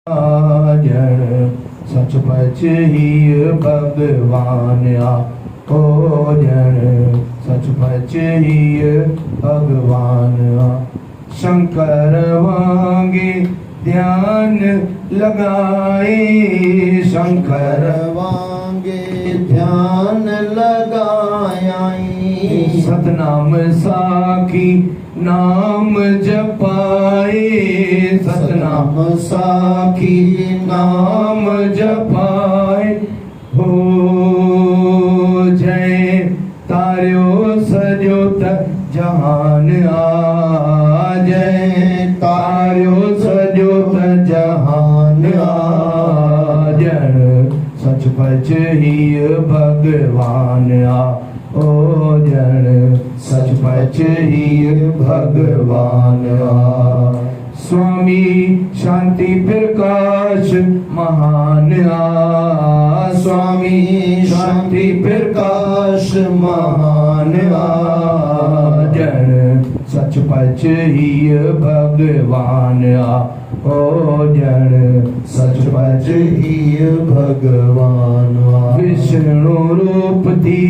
जन सच पच ही भगवान ओ जन सच पच ही भगवान शंकर वांगे ध्यान लगाए शंकर वांगे ध्यान लगाई सतनाम साखी नाम जपाए सतनाम साखी नाम जपाए हो जय तार्यो सजो त जहान आ जय तार्यो सजो त जहान आ जन सच पच ही भगवान आ ओ जन सच पच ही भगवान स्वामी शांति प्रकाश महान स्वामी शांति प्रकाश महान जन सच पच ही भगवान ओ जन सच पच ही भगवान विष्णु रूप थी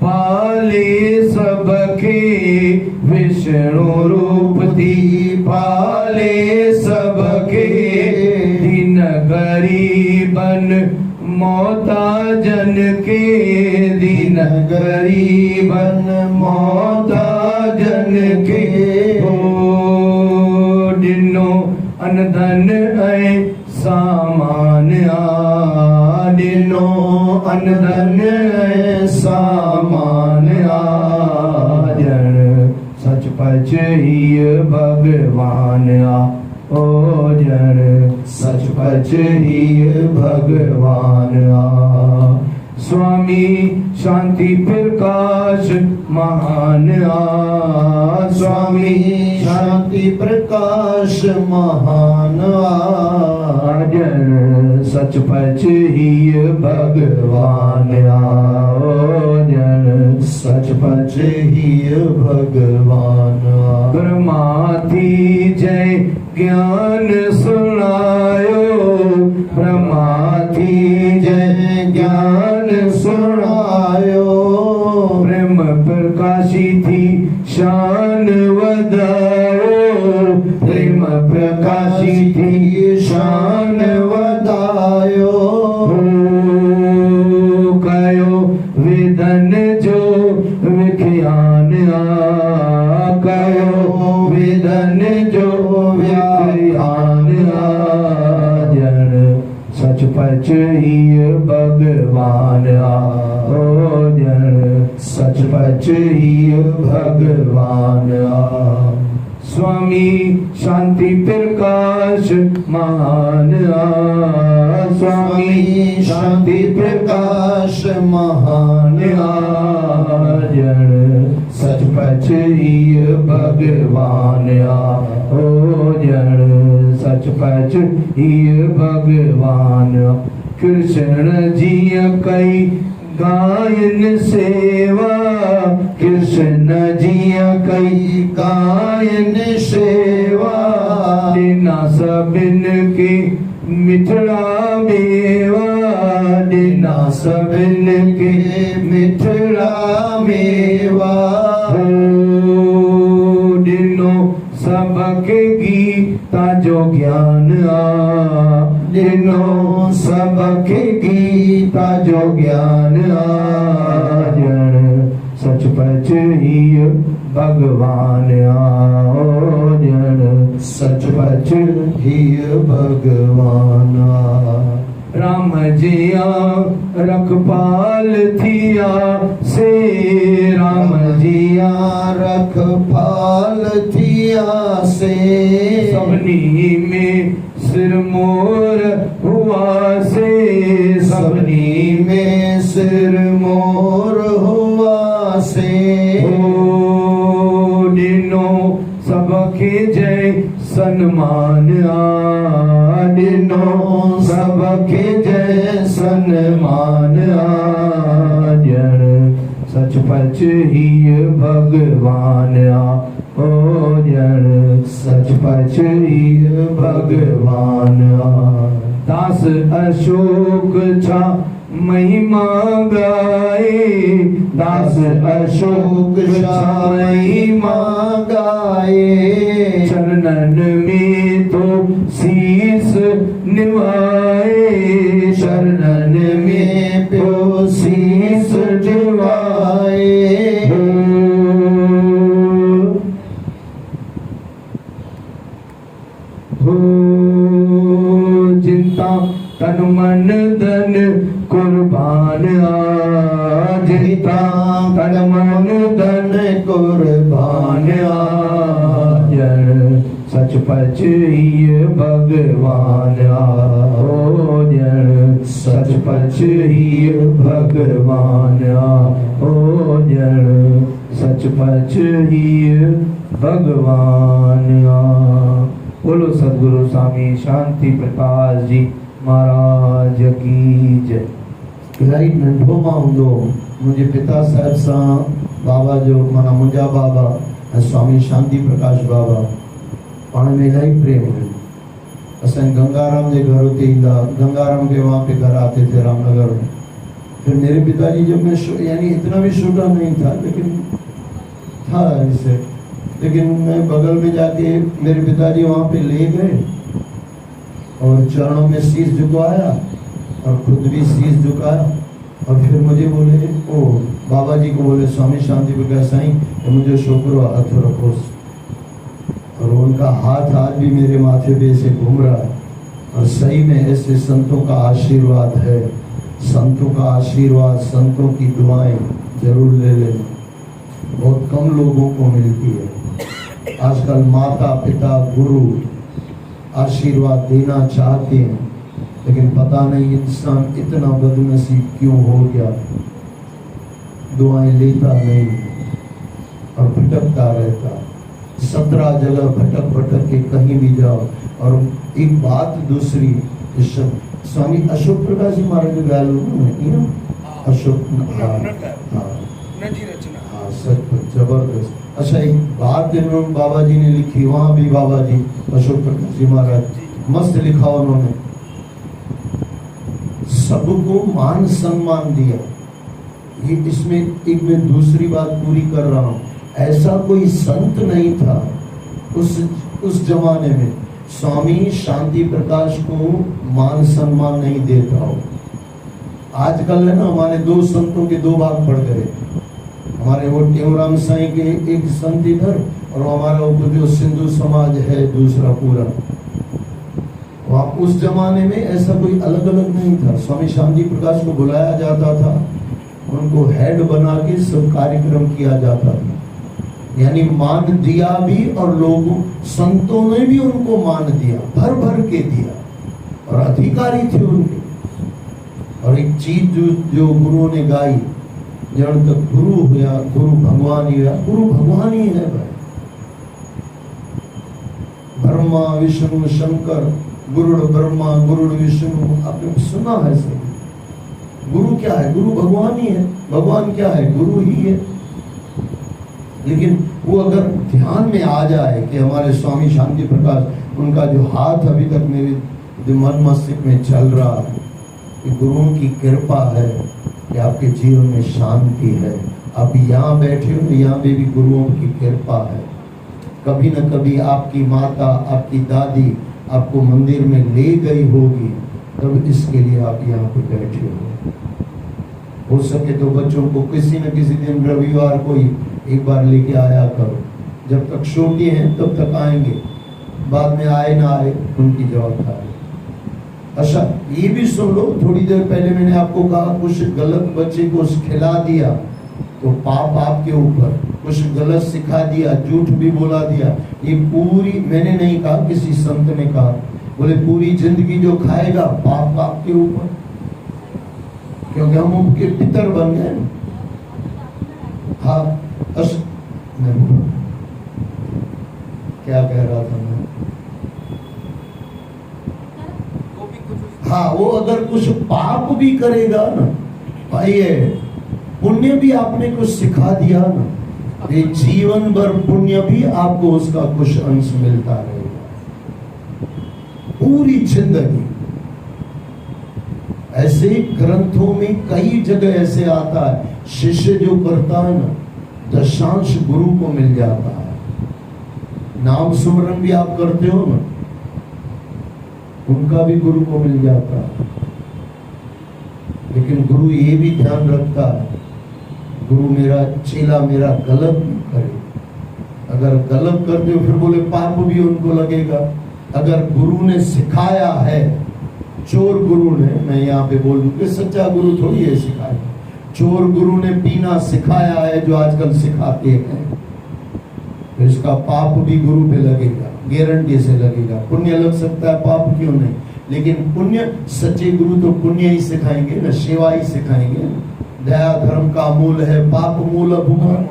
पाले सबके विष्णु रूप थी पाले सबके दिन गरीबन मोताजन के दिन गरीबन मोताजन के हो दिनो अनधन ऐ सामान आ दिनो अनधन ऐ सामान आ जन सच पच ही भगवान ओ जन सच पच ही भगवान स्वामी शांति प्रकाश महान स्वामी शांति प्रकाश महान जन सच पच ही भगवान ओ जन सच पच ही भगवान ब्रह्माथी जय ज्ञान सुनायो ब्रह्माथी जय ज्ञान सुनायो प्रेम प्रकाशी थी शान वदायो प्रेम प्रकाशी थी शान वदायो कयो वेदन जो विख्यान कयो वेदन जो विख्यान जन सच पच ही भगवान ओ जन सच पच ही भगवान स्वामी शांति प्रकाश महान स्वामी शांति प्रकाश महान जन सच पच ही भगवान ओ जन सच पच ही भगवान कृष्ण जी कई गायन सेवा कृष्ण जी कई गायन सेवा दिना सबिन के मिठड़ा मेवा दिना सबिन के मिठड़ा मेवा दिनो सबके गीता जो ज्ञान दिनो सबके गीता जो ज्ञान जन सच पच ही भगवान ओ जन सच पच ही भगवान राम जिया रखपाल थिया से राम जिया रखपाल थिया से सबनी में सिर मोर हुआ से सबनी में सिर मोर हुआ से हो दिनो सबके जय सन्मान दिनो सबके जय सन्मान जन सच पच ही भगवान हो जन सच पच भगवान दास अशोक छा महिमा गाए दास अशोक छा महिमा गाए चरणन में तो शीस निभाए शरणन में तो शीस निभाए हो जिनता तन मन धन कुर्बान जिनता तन मन धन कुर्बान जन सच पच ही भगवान हो जन सच पच ही भगवान हो जन सच पच ही भगवान बोलो सदगुरु स्वामी शांति प्रकाश जी महाराज की जय। इलाही नंढो मां हूंदो मुंहिंजे पिता साहिब सां बाबा जो माना मुंहिंजा बाबा ऐं स्वामी शांति प्रकाश बाबा पाण में इलाही प्रेम हुयो। असां गंगाराम के घर होते ईंदा गंगाराम के वहाँ पे घर आते थे रामनगर में। फिर मेरे पिताजी जब मैं यानी इतना भी छोटा नहीं था लेकिन था इससे, लेकिन मैं बगल में जाके मेरे पिताजी वहाँ पे ले गए और चरणों में शीश झुकाया और खुद भी शीश झुकाया और फिर मुझे बोले ओ बाबा जी को बोले स्वामी शांति प्रकाश साईं मुझे छोकरो हथ रखो और उनका हाथ आज भी मेरे माथे पे से घूम रहा है। और सही में ऐसे संतों का आशीर्वाद है, संतों का आशीर्वाद संतों की दुआएं जरूर ले लेना, बहुत कम लोगों को मिलती है। आजकल माता पिता गुरु आशीर्वाद देना चाहते हैं लेकिन पता नहीं इंसान इतना बदनसीब क्यों हो गया, दुआएं लेता नहीं और भटकता रहता। 17 जगह भटक भटक के कहीं भी जाओ। और एक बात दूसरी, स्वामी अशोक प्रकाश जी महाराज के अशोक हाँ सच जबरदस्त। अच्छा एक बात इन्होंने बाबा जी ने लिखी, वहां भी बाबा जी अशोक प्रकाश जी महाराज मस्त लिखा उन्होंने, सबको मान सम्मान दिया। ये इसमें एक मैं दूसरी बात पूरी कर रहा हूँ, ऐसा कोई संत नहीं था उस जमाने में स्वामी शांति प्रकाश को मान सम्मान नहीं देता हो। आजकल है ना हमारे दो संतों के दो भाग पड़ गए, हमारे वो टेवराम साईं के एक संत इधर और हमारा वो जो सिंधु समाज है दूसरा पूरा। वहाँ उस जमाने में ऐसा कोई अलग अलग नहीं था। स्वामी शांति प्रकाश को बुलाया जाता था, उनको हेड बना के सब कार्यक्रम किया जाता था, यानी मान दिया भी और लोगों संतों ने भी उनको मान दिया, भर भर के दिया और अधिकारी थे उनके। और एक चीज जो गुरुओं ने गाई, जब तक गुरु हुआ गुरु भगवान ही हुआ, गुरु भगवान ही है भाई। ब्रह्मा विष्णु शंकर गुरुड़ ब्रह्मा गुरुड़ विष्णु, आपने सुना है सही। गुरु क्या है? गुरु भगवान ही है। भगवान क्या है? गुरु ही है। लेकिन वो अगर ध्यान में आ जाए कि हमारे स्वामी शांति प्रकाश, उनका जो हाथ अभी तक मेरे मन मस्तिष्क में चल रहा है, कि गुरुओं की कृपा है कि आपके जीवन में शांति है। आप यहाँ बैठे हो, यहाँ पे भी गुरुओं की कृपा है। कभी न कभी आपकी माता आपकी दादी आपको मंदिर में ले गई होगी, तब इसके लिए आप यहाँ पे बैठे हो सके तो बच्चों को किसी न किसी दिन रविवार को ही एक बार लेके आया करो। जब तक छोटी हैं तब तक आएंगे, बाद में आए ना आए उनकी जवाबदारी। अच्छा ये भी सुन लो, थोड़ी देर पहले मैंने आपको कहा कुछ गलत बच्चे को खिला दिया तो पाप आपके ऊपर, कुछ गलत सिखा दिया, झूठ भी बोला दिया, ये पूरी, मैंने नहीं कहा किसी संत ने कहा, बोले पूरी जिंदगी जो खाएगा पाप आपके ऊपर, क्योंकि हम उनके पितर बन गए। हाँ नहीं, क्या कह रहा था मैं? हाँ वो अगर कुछ पाप भी करेगा ना भाई, पुण्य भी आपने कुछ सिखा दिया ना, ये जीवन भर पुण्य भी आपको उसका कुछ अंश मिलता रहेगा, पूरी जिंदगी। ऐसे ग्रंथों में कई जगह ऐसे आता है, शिष्य जो करता है ना, दशांश गुरु को मिल जाता है। नाम सुमरन भी आप करते हो ना, उनका भी गुरु को मिल जाता है। लेकिन गुरु ये भी ध्यान रखता है, गुरु मेरा चेला मेरा गलत नहीं करे। अगर गलत करते हो फिर बोले पाप भी उनको लगेगा। अगर गुरु ने सिखाया है, चोर गुरु ने, मैं यहाँ पे बोल दूं कि सच्चा गुरु थोड़ी है सिखाया, चोर गुरु ने पीना सिखाया है जो आजकल सिखाते हैं, तो इसका पाप भी गुरु पे लगेगा, गारंटी से लगेगा। पुण्य लग सकता है, पाप क्यों नहीं, लेकिन पुण्य, सच्चे गुरु तो पुण्य ही सिखाएंगे ना, सेवा ही सिखाएंगे। दया धर्म का मूल है, पाप मूल अभिमान,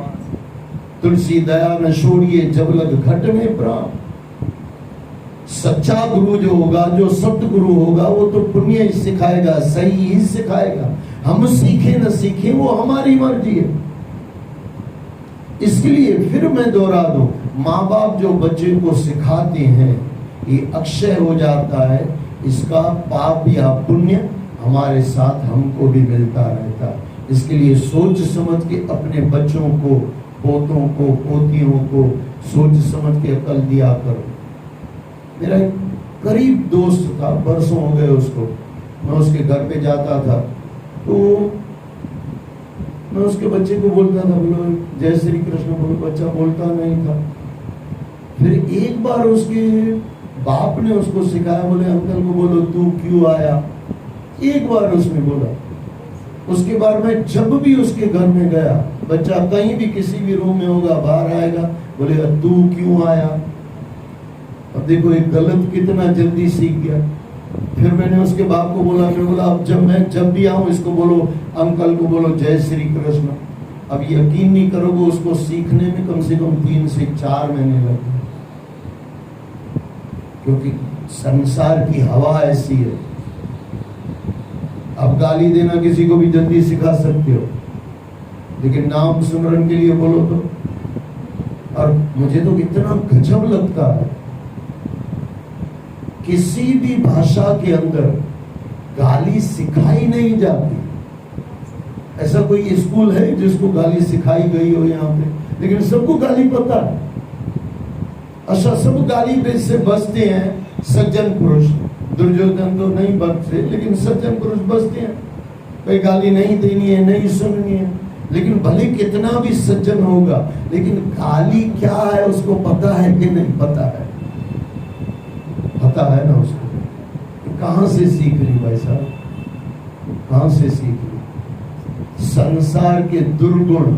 तुलसी दया न छोड़िए जब लग घट में प्राण। सच्चा गुरु जो होगा, जो सत्य गुरु होगा, वो तो पुण्य ही सिखाएगा, सही ही सिखाएगा। हम सीखे न सीखे वो हमारी मर्जी है। इसके लिए फिर मैं दोहरा दूं, माँ बाप जो बच्चे को सिखाते हैं ये अक्षय हो जाता है, इसका पाप या पुण्य हमारे साथ हमको भी मिलता रहता है। इसके लिए सोच समझ के अपने बच्चों को, पोतों को, पोतियों को सोच समझ के अकल दिया करो। मेरा एक करीब दोस्त था, बरसों हो गए उसको, मैं उसके घर पे जाता था तो मैं उसके बच्चे को बोलता था, बोलो जय श्री कृष्ण, बोलो, बच्चा बोलता नहीं था। फिर एक बार उसके बाप ने उसको सिखाया, बोले अंकल को बोलो तू क्यों आया, एक बार उसने बोला। उसके बाद मैं जब भी उसके घर में गया, बच्चा कहीं भी किसी भी रूम में होगा, बाहर आएगा, बोलेगा तू क्यों आया। अब देखो एक गलत कितना जल्दी सीख गया। फिर मैंने उसके बाप को बोला, फिर बोला अब जब भी आऊं इसको बोलो, अंकल को बोलो जय श्री कृष्ण। अब यकीन नहीं करोगे, उसको सीखने में कम से कम 3 से 4 महीने लगे, क्योंकि संसार की हवा ऐसी है। अब गाली देना किसी को भी जल्दी सिखा सकते हो, लेकिन नाम सुमरन के लिए बोलो तो। और मुझे तो इतना गजब लगता है, किसी भी भाषा के अंदर गाली सिखाई नहीं जाती। ऐसा कोई स्कूल है जिसको गाली सिखाई गई हो यहाँ पे? लेकिन सबको गाली पता है। अच्छा, सब गाली पे से बचते हैं सज्जन पुरुष, दुर्योधन तो नहीं बचते, लेकिन सज्जन पुरुष बचते हैं। कोई गाली नहीं देनी है, नहीं सुननी है, लेकिन भले कितना भी सज्जन होगा, लेकिन गाली क्या है उसको पता है कि नहीं पता है? पता है ना उसको। तो कहां से सीख ली भाई साहब, कहां से सीख ली? संसार के दुर्गुण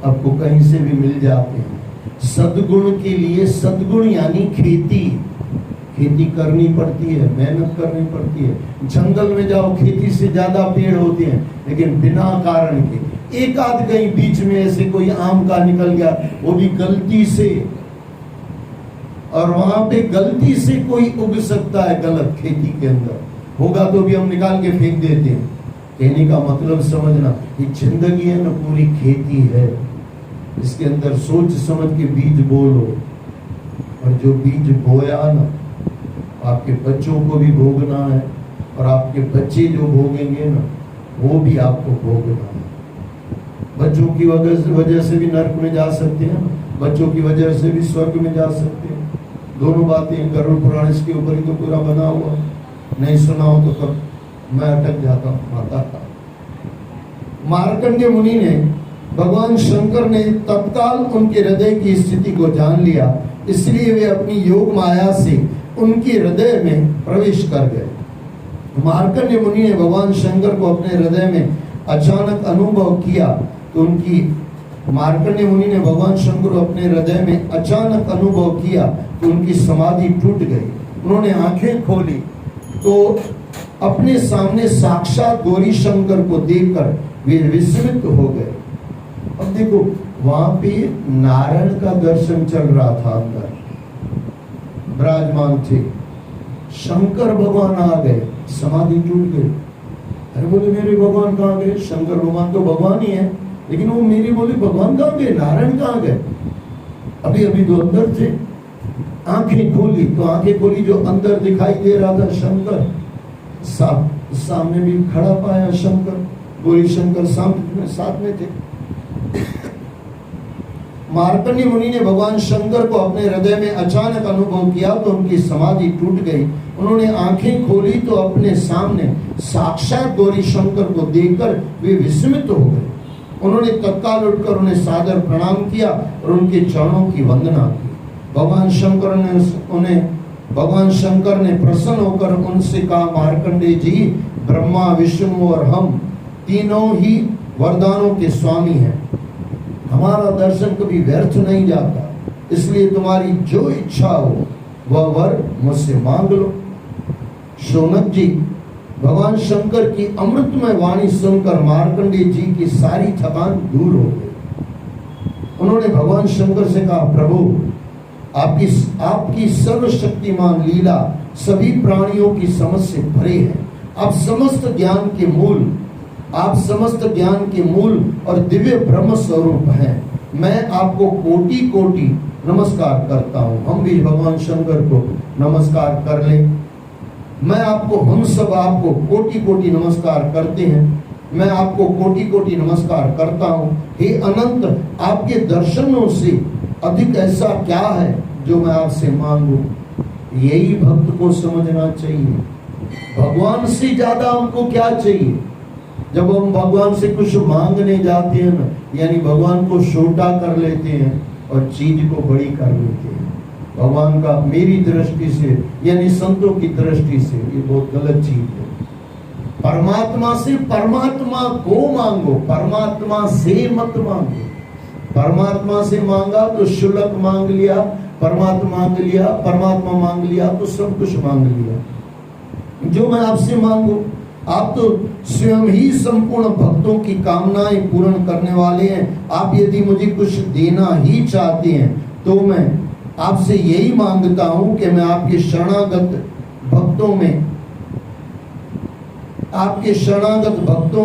आपको कहीं से भी मिल जाते हैं। सद्गुण के लिए, सद्गुण यानी खेती करनी पड़ती है, मेहनत करनी पड़ती है। जंगल में जाओ, खेती से ज्यादा पेड़ होते हैं, लेकिन बिना कारण के एक आध कहीं बीच में ऐसे कोई आम का निकल गया, वो भी गलती से, और वहां पे गलती से कोई उग सकता है गलत खेती के अंदर, होगा तो भी हम निकाल के फेंक देते हैं। कहने का मतलब समझना, ये जिंदगी है ना, पूरी खेती है। इसके अंदर सोच समझ के बीज बोलो, और जो बीज बोया ना, आपके बच्चों को भी भोगना है, और आपके बच्चे जो भोगेंगे ना, वो भी आपको भोगना है। बच्चों की वजह से भी नरक में जा सकते हैं, बच्चों की वजह से भी स्वर्ग में जा सकते हैं। दोनों बातें गरुड़ पुराण इसके ऊपर ही तो पूरा बना हुआ, नहीं सुना हो तो कब मैं अटक जाता हूँ। माता मार्कंडेय मुनि ने, भगवान शंकर ने तत्काल उनके हृदय की स्थिति को जान लिया, इसलिए वे अपनी योग माया से उनके हृदय में प्रवेश कर गए। मार्कंडेय मुनि ने भगवान शंकर को अपने हृदय में अचानक अनुभव किया, तो मार्कंडेय मुनि ने भगवान शंकर को अपने हृदय में अचानक अनुभव किया तो उनकी समाधि टूट गई। उन्होंने आंखें खोली तो अपने सामने साक्षात गौरी शंकर को देखकर वे विस्मित हो गए। अब देखो, वहां पे नारायण का दर्शन चल रहा था, अंदर विराजमान थे, शंकर भगवान आ गए, समाधि टूट गई। अरे बोले मेरे भगवान कहाँ गए? शंकर भगवान तो भगवान ही है, लेकिन वो मेरी बोली भगवान कहाँ गए, नारायण कहाँ गए? अभी अभी तो अंदर थे। आंखें खोली तो आंखें खोली, जो अंदर दिखाई दे रहा था शंकर, सामने भी खड़ा पाया शंकर, गौरी शंकर साथ में थे। मार्कंडेय मुनि ने भगवान शंकर को अपने हृदय में अचानक अनुभव किया तो उनकी समाधि टूट गई। उन्होंने आंखें खोली तो अपने सामने साक्षात गौरी शंकर को देखकर वे विस्मित हो गए। उन्होंने तत्काल उठकर उन्हें सादर प्रणाम किया और उनके चरणों की वंदना की। भगवान शंकर ने प्रसन्न होकर उनसे कहा, मार्कंडेय जी, ब्रह्मा, विष्णु और हम तीनों ही वरदानों के स्वामी हैं। हमारा दर्शन कभी व्यर्थ नहीं जाता, इसलिए तुम्हारी जो इच्छा हो वह वर मुझसे मांग लो। शौनक जी, भगवान शंकर की अमृतमय वाणी सुनकर मार्कंडेय जी की सारी थकान दूर हो गई। उन्होंने भगवान शंकर से कहा, प्रभु, आपकी सर्वशक्तिमान लीला सभी प्राणियों की समझ से परे है। आप समस्त ज्ञान के मूल और दिव्य ब्रह्म स्वरूप हैं। मैं आपको कोटि कोटि नमस्कार करता हूँ। हम भी भगवान शंकर को नमस्कार कर लें। हम सब आपको कोटि कोटि नमस्कार करते हैं। मैं आपको कोटि कोटि नमस्कार करता हूँ। हे अनंत, आपके दर्शनों से अधिक ऐसा क्या है जो मैं आपसे मांगू? यही भक्त को समझना चाहिए। भगवान से ज्यादा हमको क्या चाहिए? जब हम भगवान से कुछ मांगने जाते हैं ना, यानी भगवान को छोटा कर लेते हैं और चीज को बड़ी कर लेते हैं। भगवान का मेरी दृष्टि से, यानी संतों की दृष्टि से, ये बहुत गलत चीज है। परमात्मा से परमात्मा को मांगो, परमात्मा से मत मांगो। परमात्मा से मांगा तो शुल्क मांग लिया, परमात्मा मांग लिया तो सब कुछ मांग लिया। जो मैं आपसे मांगू, आप तो स्वयं ही संपूर्ण भक्तों की कामनाएं पूर्ण करने वाले हैं। आप यदि मुझे कुछ देना ही चाहते हैं तो मैं आपसे यही मांगता हूं कि मैं आपके शरणागत भक्तों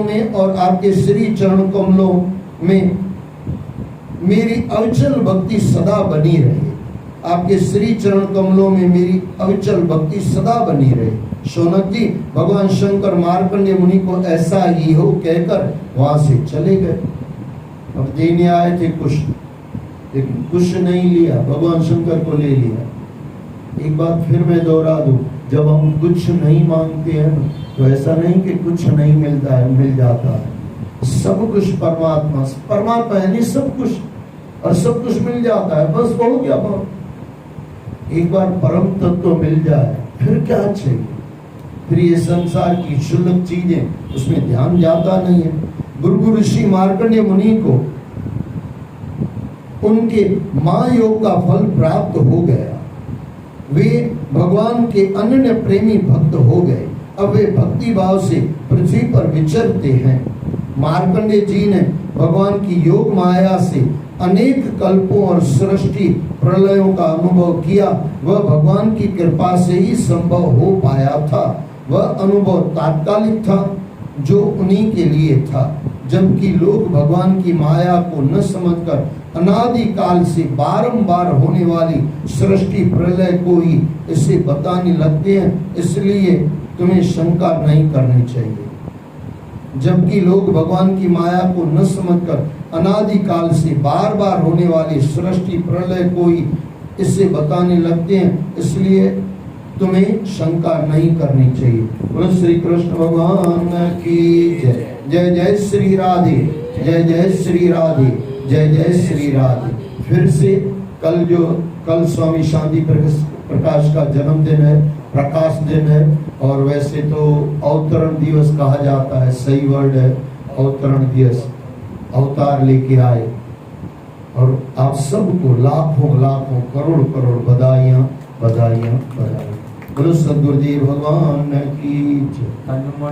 में और आपके श्री चरण कमलों में मेरी अविचल भक्ति सदा बनी रहे। आपके श्री चरण कमलों में मेरी अविचल भक्ति सदा बनी रहे। शौनक जी, भगवान शंकर मार्कंडेय मुनि को ऐसा ही हो कहकर वहां से चले गए। अब देने आए थे कुछ, लेकिन कुछ नहीं लिया, भगवान शंकर को ले लिया। एक बात फिर मैं दोहरा दूं, जब हम कुछ नहीं मांगते हैं तो ऐसा नहीं कि कुछ नहीं मिलता है, मिल जाता है। सब कुछ परमात्मा यानी सब कुछ, और सब कुछ मिल जाता है, बस हो गया बहुत। एक बार परम तत्व मिल जाए फिर क्या चाहिए? फिर ये संसार की क्षुल्लक चीजें, उसमें ध्यान जाता नहीं है। भृगु ऋषि मार्कंडेय मुनि को उनके महायोग का फल प्राप्त हो गया। वे भगवान के अनन्य प्रेमी भक्त हो गए। अब वे भक्ति भाव से पृथ्वी पर विचरते हैं। मार्कंडेय जी ने भगवान की योग माया से अनेक कल्पों और सृष्टि प्रलयों का अनुभव किया। वह भगवान की कृपा से ही संभव हो पाया था। वह अनुभव तात्कालिक था जो उन्हीं के लिए था, जबकि लोग भगवान की माया को न समझकर अनादि काल से बारंबार होने वाली सृष्टि प्रलय को ही इसे बताने लगते हैं। इसलिए तुम्हें शंका नहीं करनी चाहिए। जबकि लोग भगवान की माया को न समझकर अनादि काल से बार बार होने वाली सृष्टि प्रलय को ही इससे बताने लगते हैं, इसलिए तुम्हें शंका नहीं करनी चाहिए। बोलो श्री कृष्ण भगवान की जय। जय जय श्री राधे, जय जय श्री राधे, जय जय श्री राधे। फिर से कल स्वामी शांति प्रकाश का जन्मदिन है, प्रकाश दिन है, और वैसे तो अवतरण दिवस कहा जाता है, सही वर्ड है अवतरण दिवस। अवतार लेके आए और आप सबको लाखों लाखों करोड़ करोड़ बधाइयां बधाइयां बधाइयां। बोलो सद्गुरुदेव भगवान की जय।